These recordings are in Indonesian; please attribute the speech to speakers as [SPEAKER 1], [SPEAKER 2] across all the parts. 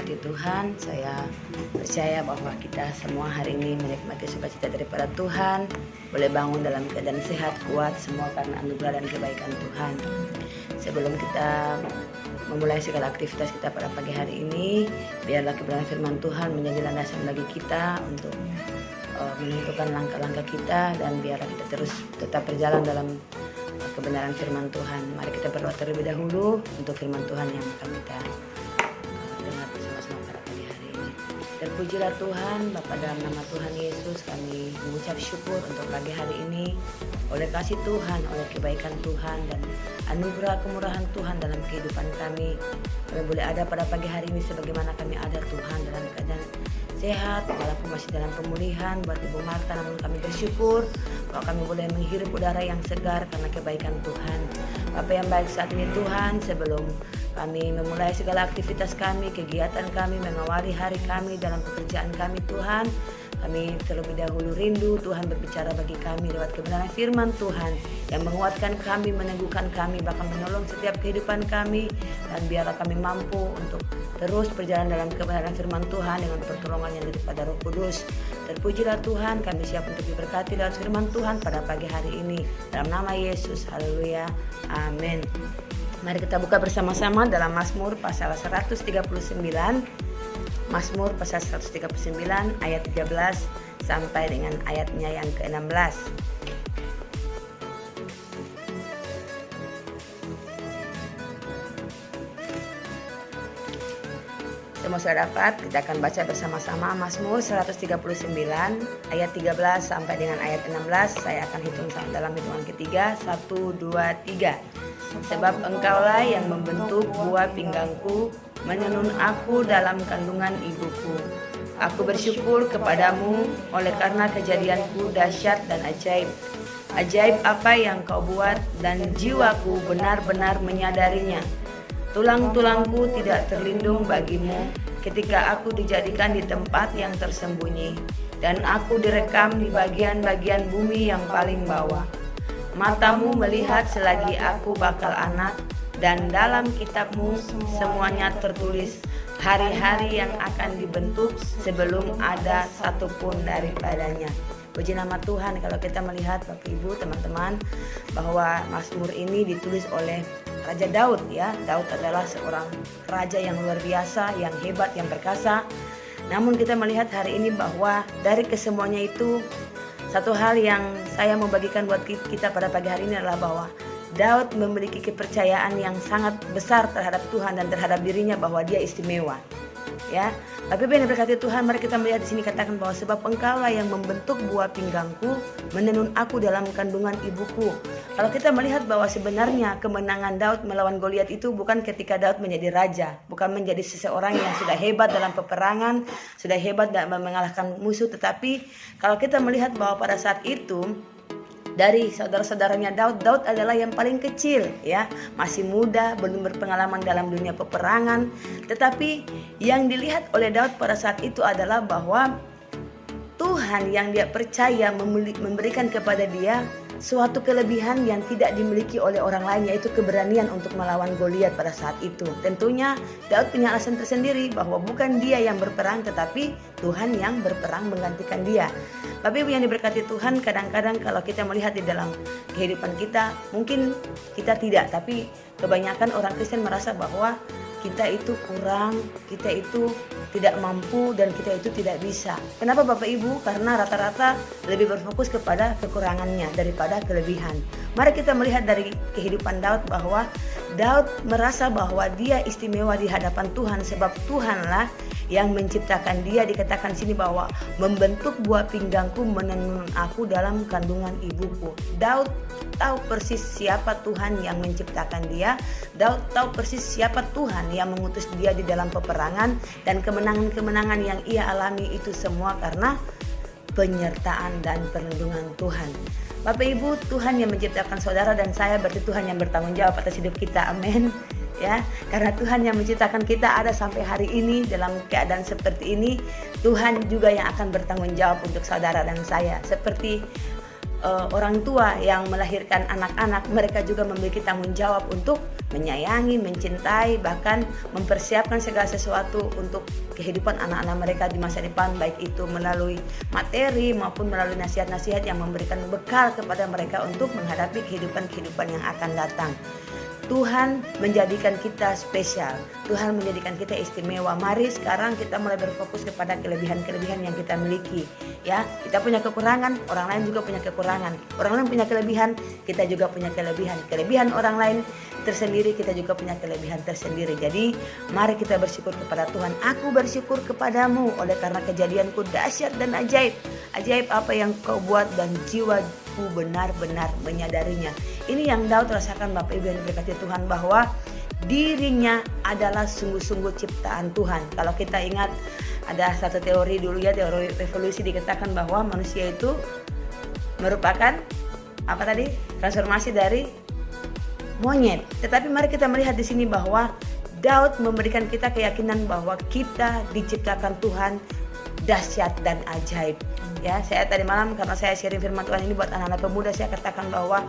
[SPEAKER 1] diberkati Tuhan. Saya percaya bahwa kita semua hari ini menikmati sukacita daripada Tuhan, boleh bangun dalam keadaan sehat, kuat, semua karena anugerah dan kebaikan Tuhan. Sebelum kita memulai segala aktivitas kita pada pagi hari ini, biarlah kebenaran firman Tuhan menjadi landasan bagi kita untuk menentukan langkah-langkah kita, dan biarlah kita terus tetap berjalan dalam kebenaran firman Tuhan. Mari kita berdoa terlebih dahulu untuk firman Tuhan yang akan kita dengar bersama-sama pada pagi hari ini. Terpujilah Tuhan, Bapa, dalam nama Tuhan Yesus kami mengucap syukur untuk pagi hari ini. Oleh kasih Tuhan, oleh kebaikan Tuhan dan anugerah kemurahan Tuhan dalam kehidupan kami boleh ada pada pagi hari ini sebagaimana kami ada Tuhan, dalam keadaan sehat, walaupun masih dalam pemulihan buat Ibu Marta, namun kami bersyukur bahwa kami boleh menghirup udara yang segar karena kebaikan Tuhan. Bapa yang baik, saat ini Tuhan, sebelum kami memulai segala aktivitas kami, kegiatan kami, mengawali hari kami dalam pekerjaan kami Tuhan, kami terlebih dahulu rindu Tuhan berbicara bagi kami lewat kebenaran firman Tuhan yang menguatkan kami, meneguhkan kami, bahkan menolong setiap kehidupan kami, dan biarlah kami mampu untuk terus berjalan dalam kebenaran firman Tuhan dengan pertolongan yang daripada Roh Kudus. Terpujilah Tuhan, kami siap untuk diberkati lewat firman Tuhan pada pagi hari ini. Dalam nama Yesus, haleluya, amin. Mari kita buka bersama-sama dalam Mazmur pasal 139. Mazmur pasal 139 ayat 13 sampai dengan ayatnya yang ke-16. Semua sudah dapat, kita akan baca bersama-sama Mazmur 139 ayat 13 sampai dengan ayat 16. Saya akan hitung dalam hitungan ketiga, 1, 2, 3. Sebab Engkaulah yang membentuk buah pinggangku, menenun aku dalam kandungan ibuku. Aku bersyukur kepadamu oleh karena kejadianku dahsyat dan ajaib. Ajaib apa yang kau buat, dan jiwaku benar-benar menyadarinya. Tulang-tulangku tidak terlindung bagimu ketika aku dijadikan di tempat yang tersembunyi, dan aku direkam di bagian-bagian bumi yang paling bawah. Matamu melihat selagi aku bakal anak, dan dalam kitabmu semuanya tertulis hari-hari yang akan dibentuk sebelum ada satupun daripadanya. Puji nama Tuhan. Kalau kita melihat Bapak Ibu, teman-teman, bahwa Mazmur ini ditulis oleh Raja Daud, ya. Daud adalah seorang raja yang luar biasa, yang hebat, yang perkasa. Namun kita melihat hari ini bahwa dari kesemuanya itu, satu hal yang saya mau bagikan buat kita pada pagi hari ini adalah bahwa Daud memiliki kepercayaan yang sangat besar terhadap Tuhan dan terhadap dirinya bahwa dia istimewa. Ya, tapi benar berkati Tuhan, mari kita melihat di sini katakan bahwa sebab Engkaulah yang membentuk buah pinggangku, menenun aku dalam kandungan ibuku. Kalau kita melihat bahwa sebenarnya kemenangan Daud melawan Goliat itu bukan ketika Daud menjadi raja, bukan menjadi seseorang yang sudah hebat dalam peperangan, sudah hebat dalam mengalahkan musuh, tetapi kalau kita melihat bahwa pada saat itu dari saudara-saudaranya Daud adalah yang paling kecil, ya, masih muda, belum berpengalaman dalam dunia peperangan. Tetapi yang dilihat oleh Daud pada saat itu adalah bahwa Tuhan yang dia percaya memberikan kepada dia suatu kelebihan yang tidak dimiliki oleh orang lain, yaitu keberanian untuk melawan Goliat pada saat itu. Tentunya Daud punya alasan tersendiri bahwa bukan dia yang berperang, tetapi Tuhan yang berperang menggantikan dia. Bapak Ibu yang diberkati Tuhan, kadang-kadang kalau kita melihat di dalam kehidupan kita, mungkin kita tidak, tapi kebanyakan orang Kristen merasa bahwa kita itu kurang, kita itu tidak mampu, dan kita itu tidak bisa. Kenapa Bapak Ibu? Karena rata-rata lebih berfokus kepada kekurangannya daripada kelebihan. Mari kita melihat dari kehidupan Daud bahwa Daud merasa bahwa dia istimewa di hadapan Tuhan, sebab Tuhanlah yang menciptakan dia. Dikatakan sini bahwa membentuk buah pinggangku, menenun aku dalam kandungan ibuku. Daud tahu persis siapa Tuhan yang menciptakan dia. Daud tahu persis siapa Tuhan yang mengutus dia di dalam peperangan, dan kemenangan-kemenangan yang ia alami itu semua karena penyertaan dan perlindungan Tuhan. Bapak Ibu, Tuhan yang menciptakan saudara dan saya, berarti Tuhan yang bertanggung jawab atas hidup kita. Amin. Ya, karena Tuhan yang menciptakan kita ada sampai hari ini dalam keadaan seperti ini, Tuhan juga yang akan bertanggung jawab untuk saudara dan saya. Seperti orang tua yang melahirkan anak-anak, mereka juga memiliki tanggung jawab untuk menyayangi, mencintai, bahkan mempersiapkan segala sesuatu untuk kehidupan anak-anak mereka di masa depan, baik itu melalui materi maupun melalui nasihat-nasihat yang memberikan bekal kepada mereka untuk menghadapi kehidupan-kehidupan yang akan datang. Tuhan menjadikan kita spesial, Tuhan menjadikan kita istimewa. Mari sekarang kita mulai berfokus kepada kelebihan-kelebihan yang kita miliki. Ya, kita punya kekurangan, orang lain juga punya kekurangan. Orang lain punya kelebihan, kita juga punya kelebihan. Kelebihan orang lain tersendiri, kita juga punya kelebihan tersendiri. Jadi, mari kita bersyukur kepada Tuhan. Aku bersyukur kepadamu oleh karena kejadianku dahsyat dan ajaib. Ajaib apa yang kau buat dan jiwaku benar-benar menyadarinya. Ini yang Daud rasakan, Bapak Ibu yang diberkati Tuhan, bahwa dirinya adalah sungguh-sungguh ciptaan Tuhan. Kalau kita ingat ada satu teori dulu ya, teori evolusi, dikatakan bahwa manusia itu merupakan apa tadi? Transformasi dari monyet. Tetapi mari kita melihat di sini bahwa Daud memberikan kita keyakinan bahwa kita diciptakan Tuhan dahsyat dan ajaib. Ya, saya tadi malam karena saya sharing firman Tuhan ini buat anak-anak pemuda, saya katakan bahwa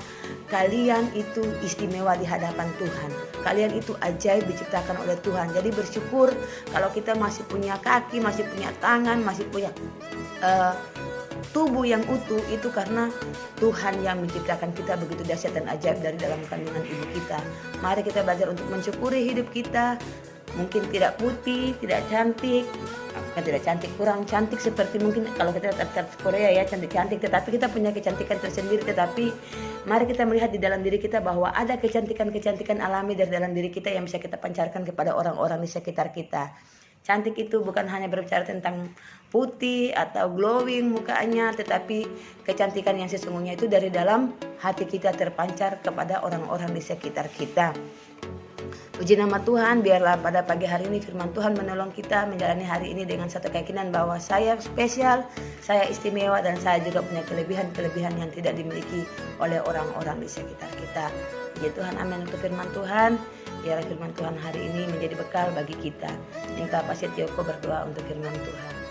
[SPEAKER 1] kalian itu istimewa di hadapan Tuhan. Kalian itu ajaib diciptakan oleh Tuhan. Jadi bersyukur kalau kita masih punya kaki, masih punya tangan, masih punya tubuh yang utuh, itu karena Tuhan yang menciptakan kita begitu dahsyat dan ajaib dari dalam kandungan ibu kita. Mari kita belajar untuk mensyukuri hidup kita. Mungkin tidak putih, tidak cantik, bukan tidak cantik, kurang cantik seperti mungkin kalau kita lihat Korea ya, cantik-cantik, tetapi kita punya kecantikan tersendiri. Tetapi mari kita melihat di dalam diri kita bahwa ada kecantikan-kecantikan alami dari dalam diri kita yang bisa kita pancarkan kepada orang-orang di sekitar kita. Cantik itu bukan hanya berbicara tentang putih atau glowing mukanya, tetapi kecantikan yang sesungguhnya itu dari dalam hati kita terpancar kepada orang-orang di sekitar kita. Puji nama Tuhan, biarlah pada pagi hari ini firman Tuhan menolong kita menjalani hari ini dengan satu keyakinan bahwa saya spesial, saya istimewa, dan saya juga punya kelebihan-kelebihan yang tidak dimiliki oleh orang-orang di sekitar kita. Puji Tuhan, amin untuk firman Tuhan. Biarlah firman Tuhan hari ini menjadi bekal bagi kita. Minta Pastor Tioko berdoa untuk firman Tuhan.